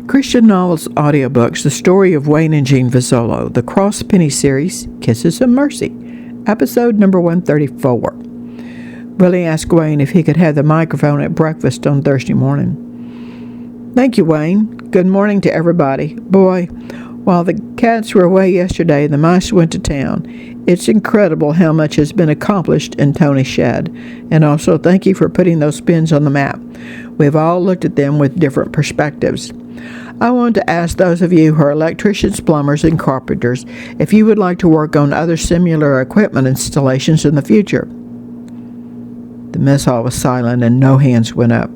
Christian Novels Audiobooks, The Story of Wayne and Jean Vozzolo, the Cross Penny Series, Kisses of Mercy, episode number 134. Willie asked Wayne if he could have the microphone at breakfast on Thursday morning. Thank you, Wayne. Good morning to everybody. Boy, while the cats were away yesterday, the mice went to town. It's incredible how much has been accomplished in Tony's shed. And also, thank you for putting those pins on the map. We've all looked at them with different perspectives. I want to ask those of you who are electricians, plumbers, and carpenters if you would like to work on other similar equipment installations in the future. The mess hall was silent and no hands went up.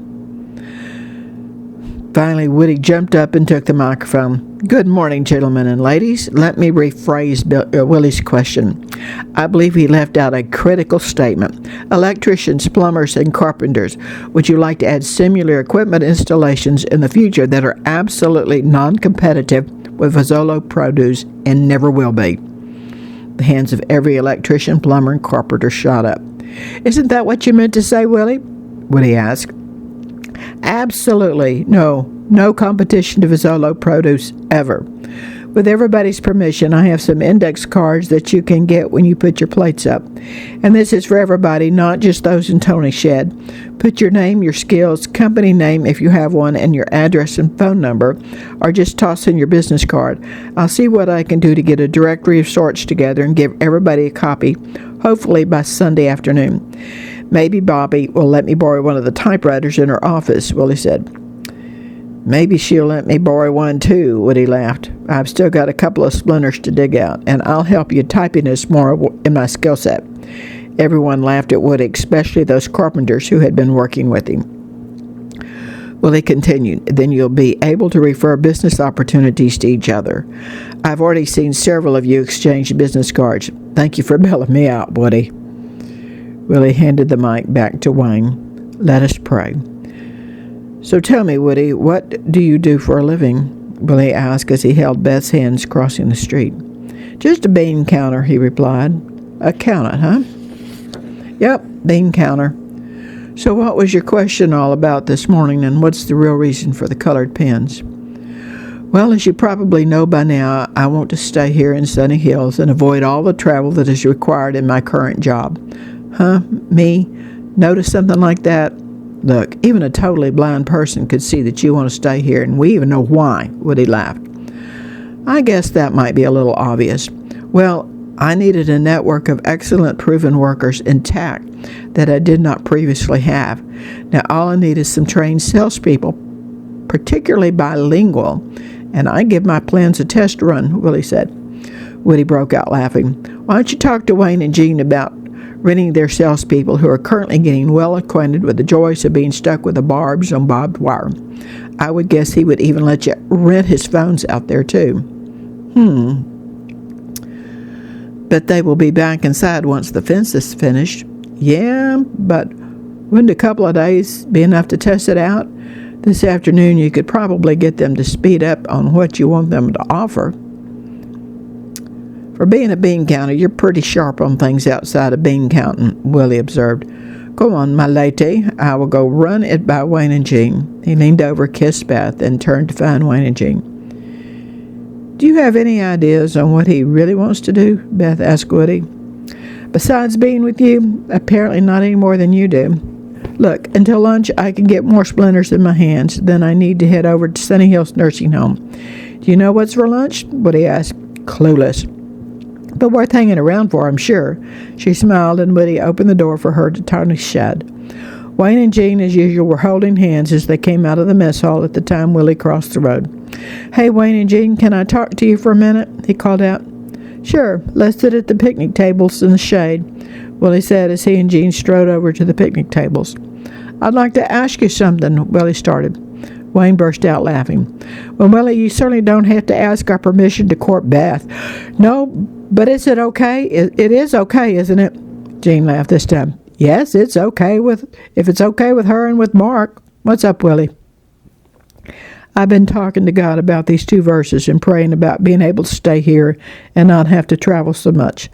Finally, Woody jumped up and took the microphone. Good morning, gentlemen and ladies. Let me rephrase Willie's question. I believe he left out a critical statement. Electricians, plumbers, and carpenters, would you like to add similar equipment installations in the future that are absolutely non-competitive with Vozzolo produce and never will be? The hands of every electrician, plumber, and carpenter shot up. Isn't that what you meant to say, Willie? Woody asked. Absolutely no competition to Vozzolo produce ever. With everybody's permission, I have some index cards that you can get when you put your plates up. And this is for everybody, not just those in Tony's shed. Put your name, your skills, company name if you have one, and your address and phone number, or just toss in your business card. I'll see what I can do to get a directory of sorts together and give everybody a copy, hopefully by Sunday afternoon. Maybe Bobby will let me borrow one of the typewriters in her office, Willie said. Maybe she'll let me borrow one too, Woody laughed. I've still got a couple of splinters to dig out, and I'll help you. Typing is more in my skill set. Everyone laughed at Woody, especially those carpenters who had been working with him. Willie continued, then you'll be able to refer business opportunities to each other. I've already seen several of you exchange business cards. Thank you for bailing me out, Woody. Willie handed the mic back to Wayne. Let us pray. So tell me, Woody, what do you do for a living? Willie asked as he held Beth's hands crossing the street. Just a bean counter, he replied. A counter, huh? Yep, bean counter. So what was your question all about this morning, and what's the real reason for the colored pens? Well, as you probably know by now, I want to stay here in Sunny Hills and avoid all the travel that is required in my current job. Huh? Me? Notice something like that? Look, even a totally blind person could see that you want to stay here, and we even know why, Woody laughed. I guess that might be a little obvious. Well, I needed a network of excellent proven workers intact that I did not previously have. Now, all I need is some trained salespeople, particularly bilingual, and I give my plans a test run, Willie said. Woody broke out laughing. Why don't you talk to Wayne and Jean about renting their salespeople who are currently getting well acquainted with the joys of being stuck with the barbs on barbed wire? I would guess he would even let you rent his phones out there too. But they will be back inside once the fence is finished. Yeah, but wouldn't a couple of days be enough to test it out? This afternoon you could probably get them to speed up on what you want them to offer. For being a bean counter, you're pretty sharp on things outside of bean counting, Willie observed. Go on, my lady. I will go run it by Wayne and Jean. He leaned over, kissed Beth, and turned to find Wayne and Jean. Do you have any ideas on what he really wants to do? Beth asked Woody. Besides being with you? Apparently not any more than you do. Look, until lunch I can get more splinters in my hands. Then I need to head over to Sunny Hills Nursing Home. Do you know what's for lunch? Woody asked. Clueless. But worth hanging around for, I'm sure. She smiled, and Woody opened the door for her to Tony's shed. Wayne and Jean, as usual, were holding hands as they came out of the mess hall at the time Willie crossed the road. Hey, Wayne and Jean, can I talk to you for a minute? He called out. Sure, let's sit at the picnic tables in the shade, Willie said as he and Jean strode over to the picnic tables. I'd like to ask you something, Willie started. Wayne burst out laughing. Well, Willie, you certainly don't have to ask our permission to court Beth. No, but is it okay? It is okay, isn't it? Jean laughed this time. Yes, it's okay if it's okay with her and with Mark. What's up, Willie? I've been talking to God about these 2 verses and praying about being able to stay here and not have to travel so much.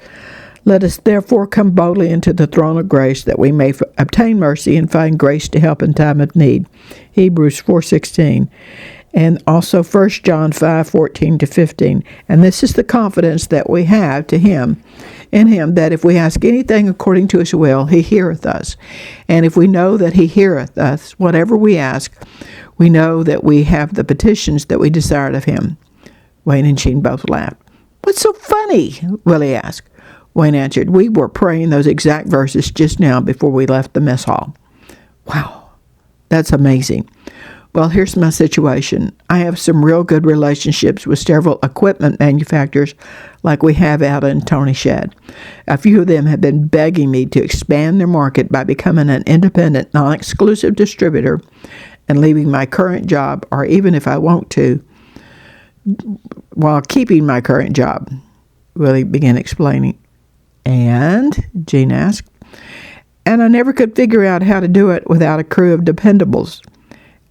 Let us therefore come boldly into the throne of grace that we may obtain mercy and find grace to help in time of need. Hebrews 4:16. and also 1 John 5:14-15. And this is the confidence that we have to him, in him, that if we ask anything according to his will, he heareth us. And if we know that he heareth us, whatever we ask, we know that we have the petitions that we desired of him. Wayne and Jean both laughed. What's so funny? Willie asked. Wayne answered, we were praying those exact verses just now before we left the mess hall. Wow, that's amazing. Well, here's my situation. I have some real good relationships with several equipment manufacturers like we have out in Tony Shed. A few of them have been begging me to expand their market by becoming an independent, non-exclusive distributor and leaving my current job, or even if I want to, while keeping my current job. Willie began explaining. And? Jean asked. And I never could figure out how to do it without a crew of dependables.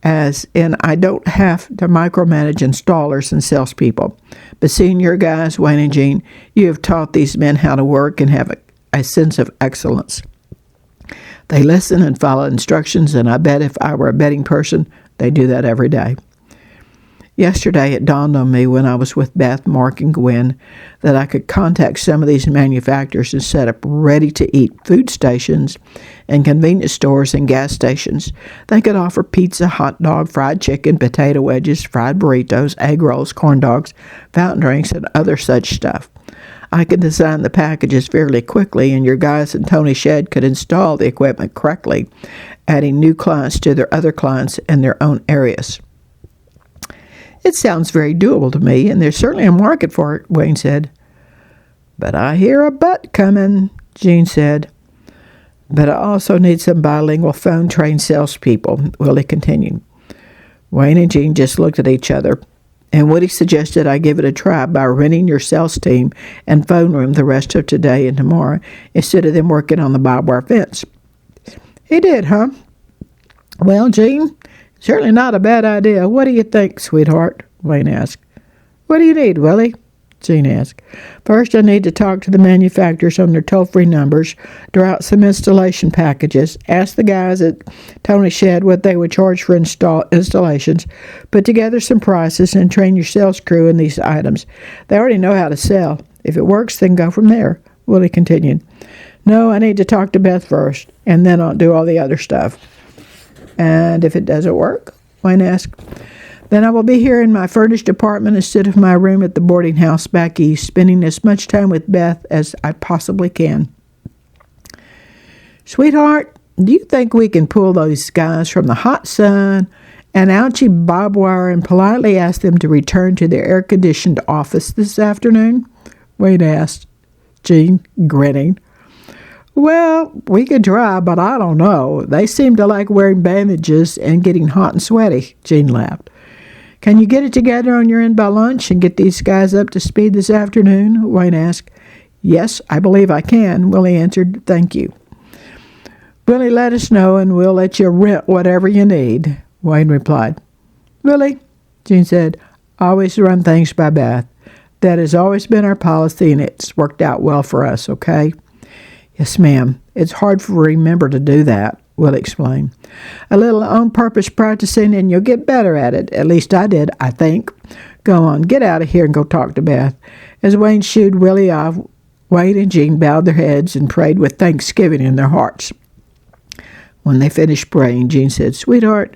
As in, I don't have to micromanage installers and salespeople. But seeing your guys, Wayne and Jean, you have taught these men how to work and have a sense of excellence. They listen and follow instructions, and I bet if I were a betting person, they do that every day. Yesterday, it dawned on me when I was with Beth, Mark, and Gwen that I could contact some of these manufacturers and set up ready-to-eat food stations and convenience stores and gas stations. They could offer pizza, hot dog, fried chicken, potato wedges, fried burritos, egg rolls, corn dogs, fountain drinks, and other such stuff. I could design the packages fairly quickly, and your guys in Tony Shed could install the equipment correctly, adding new clients to their other clients in their own areas. It sounds very doable to me, and there's certainly a market for it, Wayne said. But I hear a but coming, Jean said. But I also need some bilingual phone-trained salespeople, Willie continued. Wayne and Jean just looked at each other, and Woody suggested I give it a try by renting your sales team and phone room the rest of today and tomorrow instead of them working on the barbed wire fence. He did, huh? Well, Jean, certainly not a bad idea. What do you think, sweetheart? Wayne asked. What do you need, Willie? Jean asked. First, I need to talk to the manufacturers on their toll-free numbers, draw out some installation packages, ask the guys at Tony Shed what they would charge for installations, put together some prices, and train your sales crew in these items. They already know how to sell. If it works, then go from there, Willie continued. No, I need to talk to Beth first, and then I'll do all the other stuff. And if it doesn't work? Wayne asked. Then I will be here in my furnished apartment instead of my room at the boarding house back east, spending as much time with Beth as I possibly can. Sweetheart, do you think we can pull those guys from the hot sun and ouchie barbed wire and politely ask them to return to their air-conditioned office this afternoon? Wayne asked, Jean grinning. Well, we could try, but I don't know. They seem to like wearing bandages and getting hot and sweaty, Jean laughed. Can you get it together on your end by lunch and get these guys up to speed this afternoon? Wayne asked. Yes, I believe I can, Willie answered. Thank you. Willie, let us know and we'll let you rent whatever you need, Wayne replied. Willie, Jean said, always run things by Beth. That has always been our policy and it's worked out well for us, okay? Yes, ma'am. It's hard to remember to do that, Will explained. A little on-purpose practicing and you'll get better at it. At least I did, I think. Go on, get out of here and go talk to Beth. As Wayne shooed Willie off, Wayne and Jean bowed their heads and prayed with thanksgiving in their hearts. When they finished praying, Jean said, Sweetheart,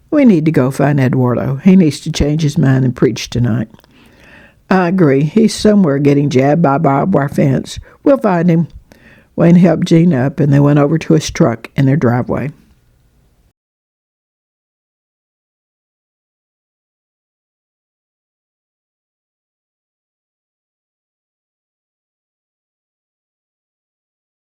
we need to go find Eduardo. He needs to change his mind and preach tonight. I agree. He's somewhere getting jabbed by barbed wire fence. We'll find him. Wayne helped Jean up, and they went over to his truck in their driveway.